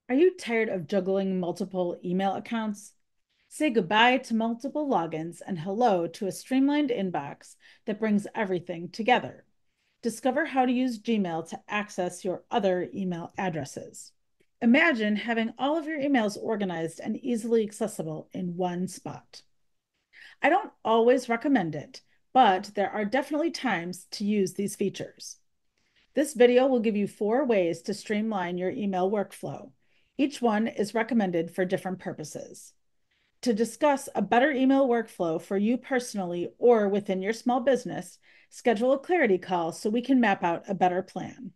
Are you tired of juggling multiple email accounts? Say goodbye to multiple logins and hello to a streamlined inbox that brings everything together. Discover how to use Gmail to access your other email addresses. Imagine having all of your emails organized and easily accessible in one spot. I don't always recommend it, but there are definitely times to use these features. This video will give you 4 ways to streamline your email workflow. Each one is recommended for different purposes. To discuss a better email workflow for you personally or within your small business, schedule a clarity call so we can map out a better plan.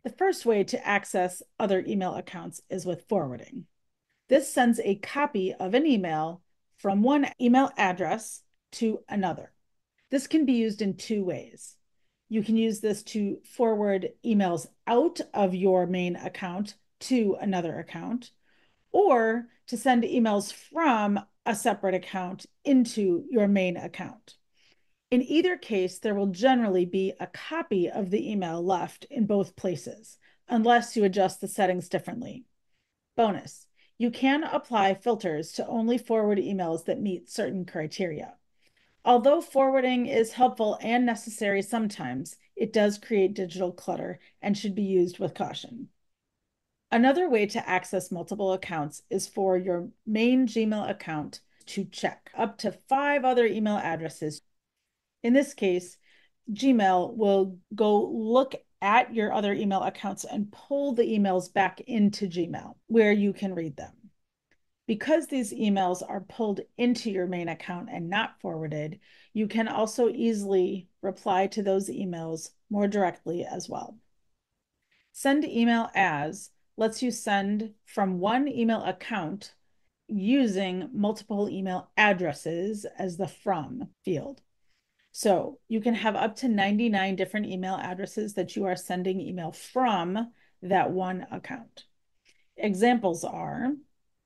The first way to access other email accounts is with forwarding. This sends a copy of an email from one email address to another. This can be used in 2 ways. You can use this to forward emails out of your main account to another account, or to send emails from a separate account into your main account. In either case, there will generally be a copy of the email left in both places, unless you adjust the settings differently. Bonus, you can apply filters to only forward emails that meet certain criteria. Although forwarding is helpful and necessary sometimes, it does create digital clutter and should be used with caution. Another way to access multiple accounts is for your main Gmail account to check up to 5 other email addresses. In this case, Gmail will go look at your other email accounts and pull the emails back into Gmail where you can read them. Because these emails are pulled into your main account and not forwarded, you can also easily reply to those emails more directly as well. Send email as lets you send from one email account using multiple email addresses as the from field. So you can have up to 99 different email addresses that you are sending email from that one account. Examples are,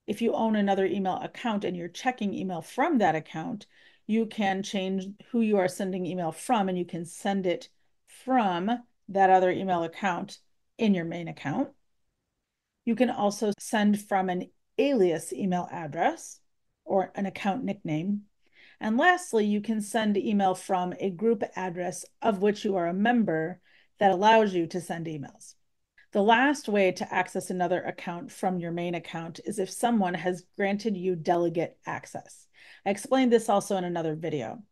if you own another email account and you're checking email from that account, you can change who you are sending email from, and you can send it from that other email account in your main account. You can also send from an alias email address or an account nickname. And lastly, you can send email from a group address of which you are a member that allows you to send emails. The last way to access another account from your main account is if someone has granted you delegate access. I explained this also in another video.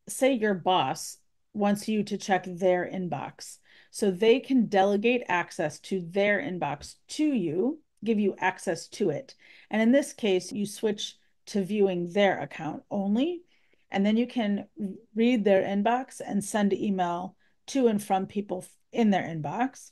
Say your boss wants you to check their inbox, so they can delegate access to their inbox to you, give you access to it. And in this case, you switch to viewing their account only, and then you can read their inbox and send email to and from people in their inbox.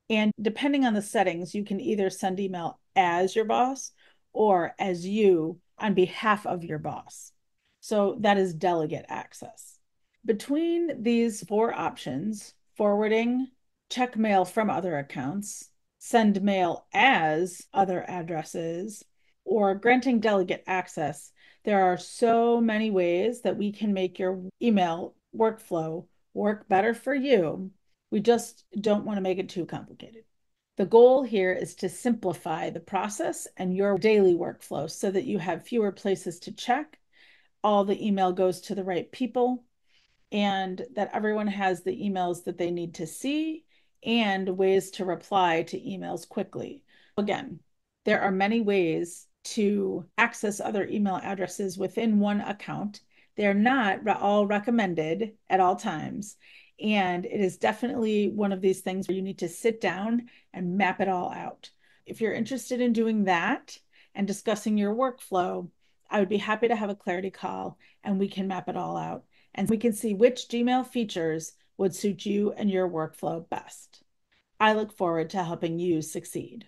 And depending on the settings, you can either send email as your boss or as you on behalf of your boss. So that is delegate access. Between these 4 options, forwarding, check mail from other accounts, send mail as other addresses, or granting delegate access, there are so many ways that we can make your email workflow work better for you. We just don't want to make it too complicated. The goal here is to simplify the process and your daily workflow so that you have fewer places to check, all the email goes to the right people, and that everyone has the emails that they need to see and ways to reply to emails quickly. Again, there are many ways to access other email addresses within one account. They're not all recommended at all times. And it is definitely one of these things where you need to sit down and map it all out. If you're interested in doing that and discussing your workflow, I would be happy to have a clarity call and we can map it all out and we can see which Gmail features would suit you and your workflow best. I look forward to helping you succeed.